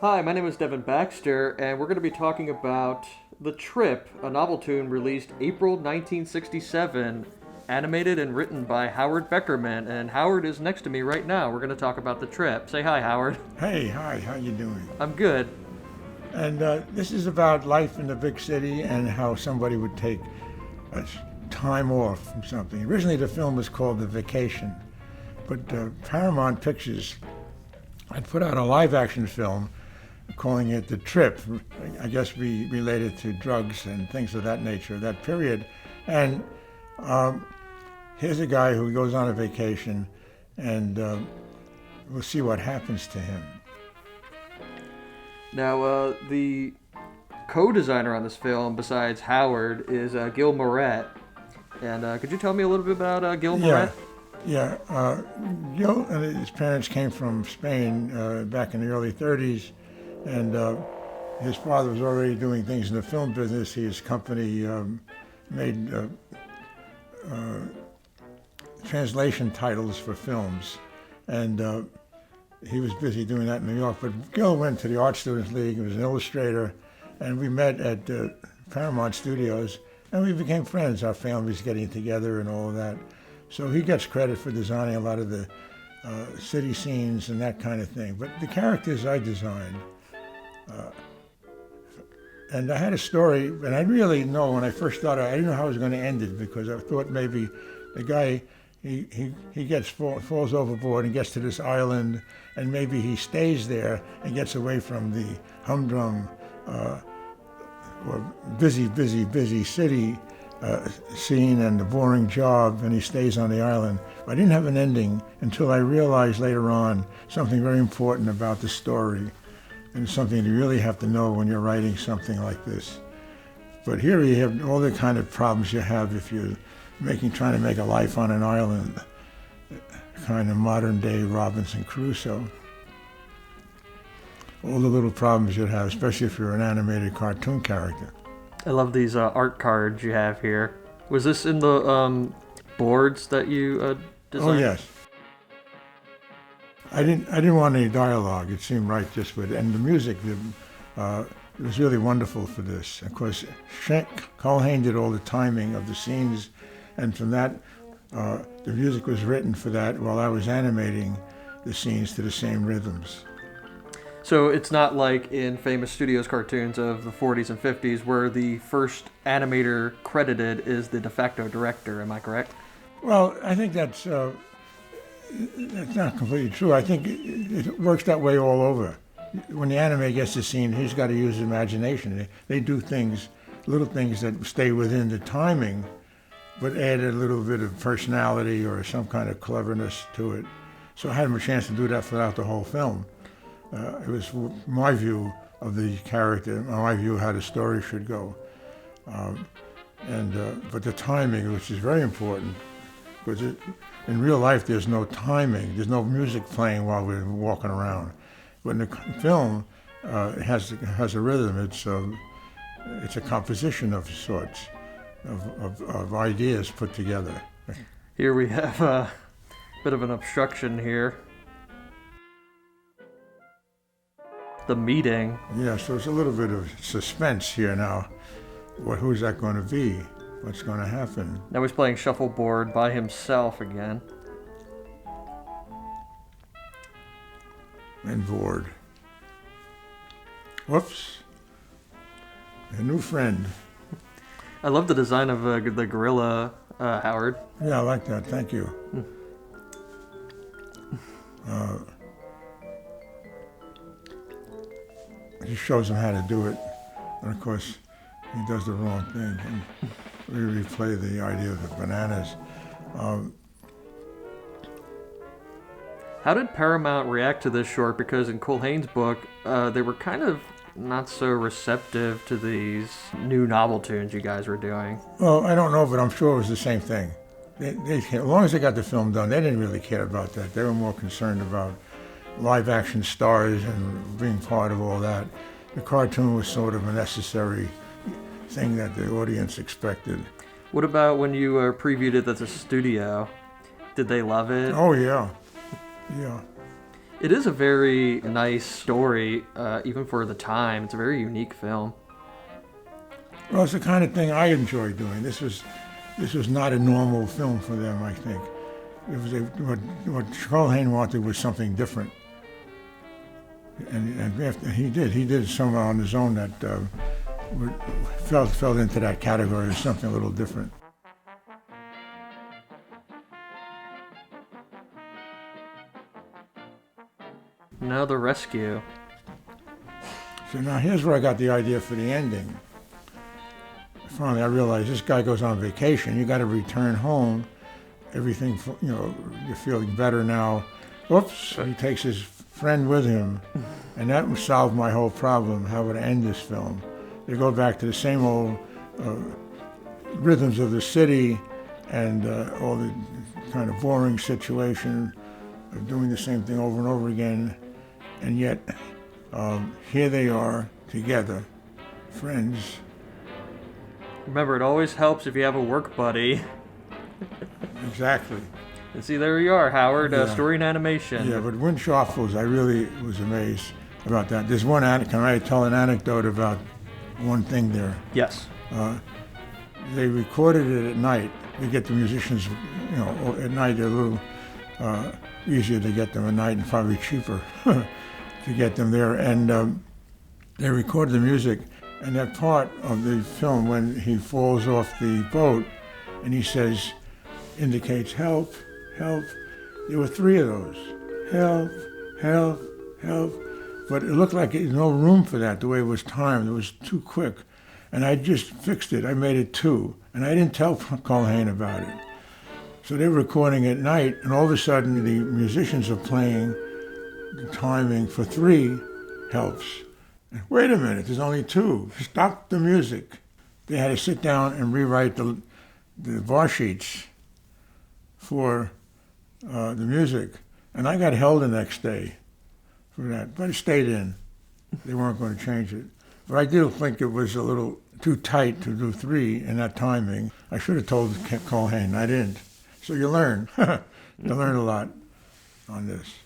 Hi, my name is Devin Baxter, and we're going to be talking about The Trip, a Noveltoon released April 1967, animated and written by Howard Beckerman. And Howard is next to me right now. We're going to talk about The Trip. Say hi, Howard. Hey, hi, how you doing? I'm good. And this is about life in the big city and how somebody would take a time off from something. Originally, the film was called The Vacation, but Paramount Pictures had put out a live-action film calling it The Trip, I guess related to drugs and things of that nature, that period. And here's a guy who goes on a vacation, and we'll see what happens to him. Now, the co-designer on this film, besides Howard, is Gil Moret. And could you tell me a little bit about Gil Moret? Yeah. Gil and his parents came from Spain back in the early 30s, and his father was already doing things in the film business. His company made translation titles for films, and he was busy doing that in New York. But Gil went to the Art Students League. He was an illustrator, and we met at Paramount Studios, and we became friends. Our families getting together and all of that. So he gets credit for designing a lot of the city scenes and that kind of thing. But the characters I designed, and I had a story, and I really know when I first started, I didn't know how I was going to end it, because I thought maybe the guy, he falls overboard and gets to this island, and maybe he stays there and gets away from the humdrum or busy city scene and the boring job, and he stays on the island. But I didn't have an ending until I realized later on something very important about the story, and something you really have to know when you're writing something like this. But here you have all the kind of problems you have if you're trying to make a life on an island, kind of modern day Robinson Crusoe. All the little problems you'd have, especially if you're an animated cartoon character. I love these art cards you have here. Was this in the boards that you designed? Oh yes. I didn't want any dialogue. It seemed right just with, and the music, it was really wonderful for this. Of course, Colhane did all the timing of the scenes, and from that, the music was written for that while I was animating the scenes to the same rhythms. So it's not like in famous studios cartoons of the 40s and 50s where the first animator credited is the de facto director, am I correct? Well, I think that's not completely true. I think it works that way all over. When the anime gets the scene, he's got to use his imagination. They do things, little things that stay within the timing, but add a little bit of personality or some kind of cleverness to it. So I had him a chance to do that throughout the whole film. It was my view of the character, my view of how the story should go. But the timing, which is very important, because in real life there's no timing, there's no music playing while we're walking around. But in the film, it has a rhythm. It's a composition of sorts, of ideas put together. Here we have a bit of an obstruction here. The meeting. Yeah, so it's a little bit of suspense here now. Who's that going to be? What's going to happen? Now he's playing shuffleboard by himself again. And bored. Whoops. A new friend. I love the design of the gorilla, Howard. Yeah, I like that. Thank you. He shows him how to do it. And of course, he does the wrong thing. And we replay the idea of the bananas. How did Paramount react to this short? Because in Colhane's book, they were kind of not so receptive to these new Noveltoons you guys were doing. Well, I don't know, but I'm sure it was the same thing. As long as they got the film done, they didn't really care about that. They were more concerned about live action stars and being part of all that. The cartoon was sort of a necessary thing that the audience expected. What about when you previewed it at the studio? Did they love it? Oh yeah, yeah. It is a very nice story, even for the time. It's a very unique film. Well, it's the kind of thing I enjoy doing. This was not a normal film for them, I think. It was what Carl Hain wanted was something different, and after he did some on his own that fell into that category as something a little different. Now the rescue. So now here's where I got the idea for the ending. Finally, I realized this guy goes on vacation. You got to return home. Everything, you're feeling better now. Oops, he takes his friend with him. And that would solve my whole problem, how would I end this film. They go back to the same old rhythms of the city and all the kind of boring situation of doing the same thing over and over again. And yet, here they are together, friends. Remember, it always helps if you have a work buddy. Exactly. And see, there you are, Howard, Yeah. story and animation. Yeah, but Win Schauffel's, I really was amazed about that. There's one, can I tell an anecdote about one thing there? Yes. They recorded it at night. They get the musicians, at night they're a little easier to get them at night and probably cheaper to get them there. And they recorded the music. And that part of the film when he falls off the boat and he says, indicates help, help. There were 3 of those. Help, help, help. But it looked like there was no room for that the way it was timed. It was too quick. And I just fixed it. I made it 2. And I didn't tell Carl Hain about it. So they were recording at night, and all of a sudden the musicians are playing the timing for 3 helps. And wait a minute, there's only 2. Stop the music. They had to sit down and rewrite the bar sheets for the music. And I got held the next day for that, but it stayed in. They weren't going to change it. But I do think it was a little too tight to do 3 in that timing. I should have told Carl Hain, I didn't. So you learn. You learn a lot on this.